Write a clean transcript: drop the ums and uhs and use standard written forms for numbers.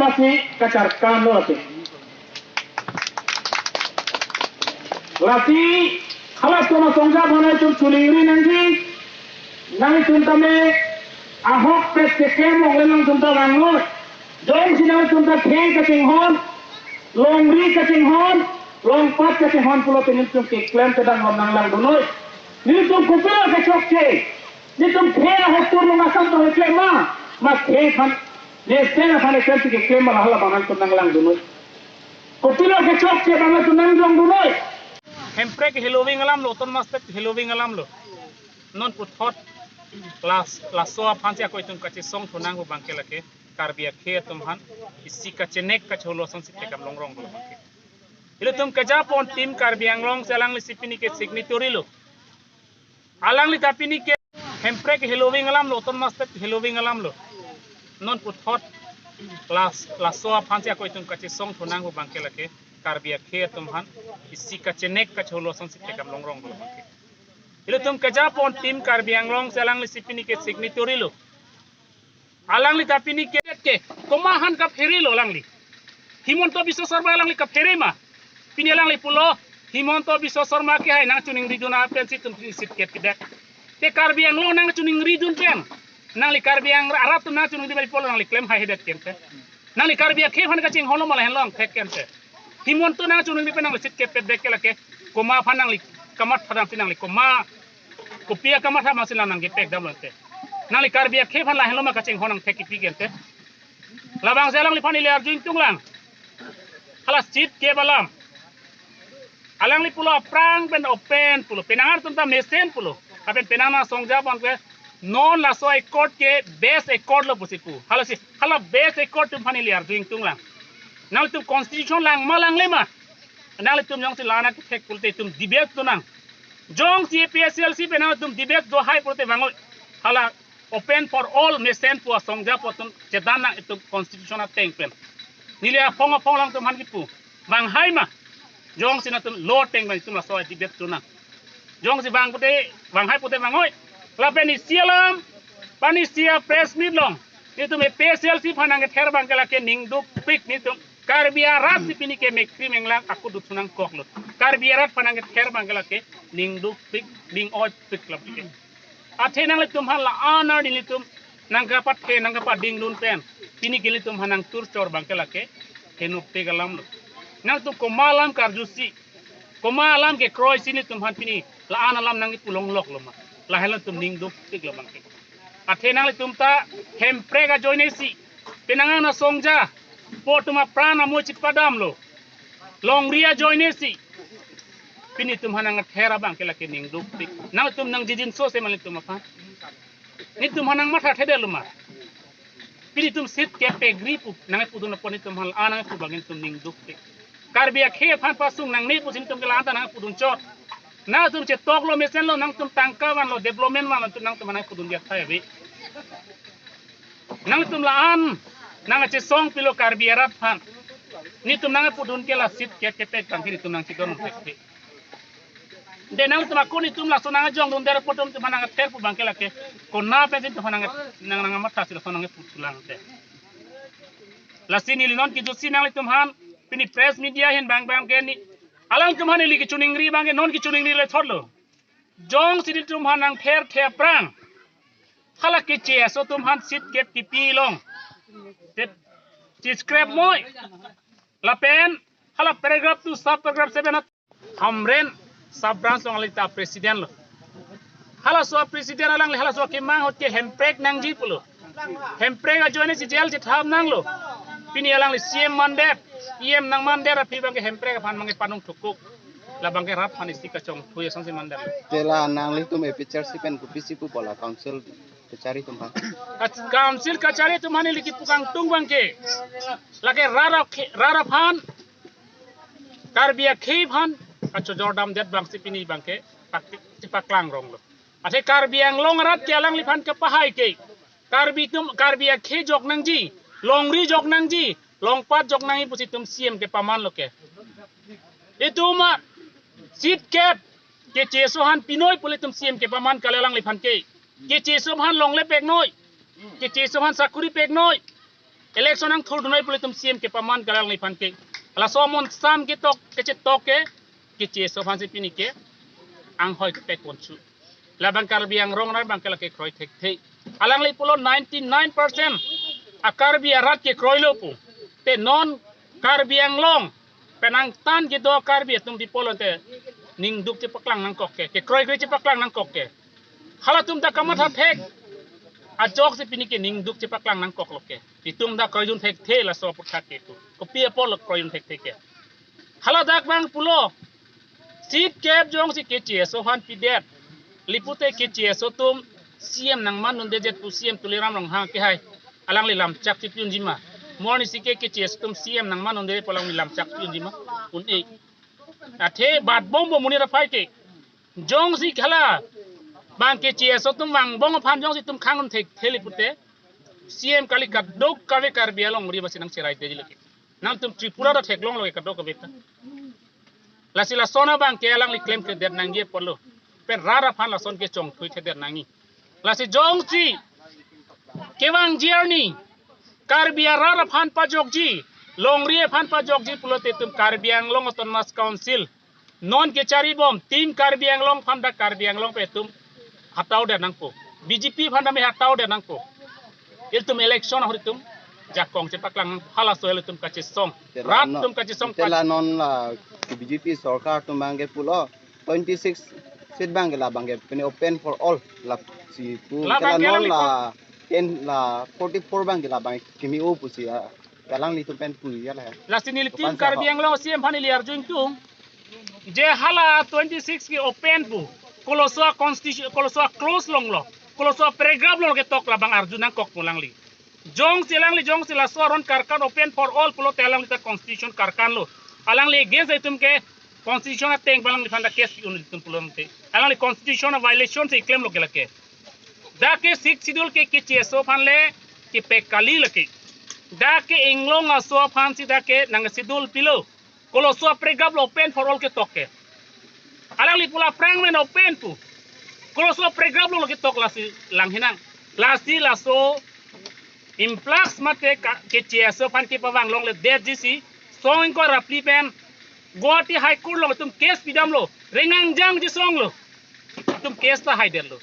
masih kacarkan latih. Latih halas koma songja bana cum culingri nanti nanti tuntame ahok pes kekem orang tunta bangun. Jom sinang tunta keng kecinghon, longri kecinghon, longpat kecinghon pulau penintum keklaim sedang ngomong lang dunoi. Nitum kupil kecokce, nitum keng ahok tur mengasam tu keklaim mas keng kan, nesen apa nekel tu keklaim malah lah bangun tunang lang dunoi. Kupil kecokce bangun tunang lang dunoi. Hemprek Halloween alam lo, ton mas Halloween alam lo, non puthot las soa panci aku itu kaci song tunang bangke lagi. Karbia khe tumhan isi kacenek kacholo sansi tekam longrong lo bangke. Ilu tum kajapon tim karbiang long selang li sipini ke signature lo. Alang li tapini ke hemprek Halloween alam lo, ton mas Halloween alam lo, non puthot las soa panci aku itu kaci song tunang bangke lagi. Karbia khe tumhan isi kacenek kacholo sansi tekam longrong lo bangke. Ilu tum kajapon tim karbiang long selang li sipini ke signature lo. Alang li tapini ke kumahan kap heri lo lang li. Himonto bisosor ma lang li kap heri ma. Pini lang li pulo himonto bisosor ma ke hai nang cuning ridun apen situm sit ke tidak. Te karbiang lo nang cuning ridun pen. Nang li karbiang arat tu nang cuning di bali polo nang li klaim hai hedat ken te. Nang li karbiang ke han ka cing hono malah long tek ken te. Himonto nang cuning di pen nang li sit ke pedek ke lake. Kuma phanang li kamat phanang sinang li kuma kopia kamat ha masilang nang gepek dam te. Nali karbia khe phan la heloma kacing honang theki pigente labang selang li phani liar juing tunglang halas chit ke balam alang li pulo prang ben open pulo penangar tumta mesen pulo apen penana songja ban ke non la so court ke base court lo pusipu halas hala base court tum phani liar juing tunglang nal tum constitution lang malang lema nal tum jong si lana thek pulte tum debate tunang jong si PSLC penana tum debate do hai pulte bangol hala open for all mesen puas songja potun cedana itu konstitusional tengpen nilia phong lang tum han kipu bang hai ma jong sina tum lo teng bang tum la so dibet tuna jong si bang pute bang hai pute bang oi la peni sialam pani sia press meet long itu me PSLC phanang ke ther bang kala ke ning du pik ni tum karbia rat pini ke mekri menglang aku du tunang koklut karbia rat phanang ke ther bang kala ke ning du pik ning oi pik la pik Athe nang litum hal la honor di litum nangka pat ke nangka pat ding dun pen pini ke litum hanang tur cor bangke lake kenup te galam lo nang tu komalam karjusi komalam ke kroy sini tum han pini la analam nang pulong lok lo ma la helan tum ning du tik lo bangke athe nang litum ta hemprega joinesi penangan na songja potuma prana mo padam lo longria joinesi pini tum hanang thera bang kela ke ning du pik nang tum nang jijin so se malit tum apa ni tum hanang matha thede luma pini tum sit ke pe grip nang pudun poni tum hal anang pu bagin tum ning du pik karbia khe phan pasung nang ni pusin tum kela anta nang pudun chot na tum che tok lo mesen lo nang tum tangka wan lo development wan tum nang tum nang pudun dia thai bi nang tum la an nang che song pilo karbia rat phan ni tum nang pudun kela sit ke pe tang kini tum nang chidon pe denang tuma kuni tum la sonanga jong dun dere potom tum hananga ter pu bangke lake konna pe tum hananga nang nang mata sila sonanga putulang te la sini linon ki josi nang tum han pini press media hen bang bang ke ni alang tum han li ki chuning ri bang non ki chuning ri le thorlo jong sini tum hanang ther the prang khala ki che so tum han sit get ki pi long te scrap moy la pen khala paragraph tu sub paragraph 7 hamren sub branch long alita presiden lo hala so presiden alang hala so ke mang hot ke hemprek nang ji pulo hemprek a joine si jel ji tham nang lo pini alang li CM mandet IM nang mandet api bang ke hemprek phan mang ke panung thukuk la bang ke rap phan isi ka chong thuya sang si mandet tela nang li tum e picture si pen ku pisi pu bola council kecari tum ha council kacari tum hani liki pukang tung bang ke lake rara phan karbia khi phan acho jordam det bang si pini bang ke paklang rong lo ate karbiang long rat ke alang li phan ke pahai ke karbia khi jok nang ji longri jok nang ji longpat jok nang ipu situm CM ke paman lo ke itu ma sit cap ke chesohan pinoi pulitum CM ke paman kalelang li phan ke chesohan long le pek noi ke chesohan sakuri pek noi election ang thul dunai pule tum CM ke paman galang ni pan ke ala somon sam ke tok ke che so fan se pini ke ang hoi ke pek won chu la bangkal biang rong nar bangkal ke kroi thek thei alang li pulo 99% akar bia rat ke kroi lo pu te non kar biang long penang tan ke do kar bia tum di polo te ning duk che paklang nang kok ke kroi che paklang nang kok ke hala tum ta kamat ha thek a jok se pini ke ning duk che paklang nang kok loke ti tum da kroi dun thek the la so put ke tu ko pia pol kroi dun thek the ke hala dak bang pulo sit kep jong si ke che so han pi det lipute ke che so tum CM nang man nun de jet pu CM tuliram rong ha ke hai alang li lam chak ti pyun jima morni si ke che so tum CM nang man nun de polang li lam chak pyun jima un e athe bat bom bo muni ra phai ke jong si khala bang ke che so tum wang bong phan jong si tum khang un thek theli pute CM kali ka dok kave kar bialong ri basinang serai de jilake nam tum tripura da thek long lo ka dok ka beta la sila sona bang ke alang li claim ke der nang ye polo pen rara phan la son ke chong thui the der nangi la si jong si kewang journey karbia rara phan pa jok ji longrie phan pa jok ji pulo te tum karbiang long autonomous council non ke chari bom team karbiang long phan da karbiang long pe tum hatau der nang po BJP phan da me hatau der nang po il tum election hori tum jakong che paklang hala soel tum ka che song rat tum ka che song tela non la BJP sarkar tum bange pulo 26 seat bange la bange pene open for all la si pu tela non la en la 44 bange la bange kimi o pu si galang li tum pen pu ya la sinil team karbiang long CM phan ili arjung tum je hala 26 ki open pu koloswa constitution koloswa close long lo koloswa paragraph long ke tok la bang arjunang kok pulang li jong sila soron karkan open for all pulo telang li ta constitution karkan lo alang li against itum ke constitution a teng balang li fanda case unit tum pulo te alang li constitution violation se claim lo ke lake da ke 6 schedule ke cheso phan le ki pekali lake da ke inglong aso phan si da ke nang schedule pilo koloswa paragraph open for all ke tok ke alang li pula fragment open pu koloswa paragraph lo ke tok la si lang hinang la si la so implax mate ke cheso phan ke pawang long le det jisi song ko rapli pen Guwahati High Court lo tum case pidam lo rengang jang ji song lo tum case ta hai der lo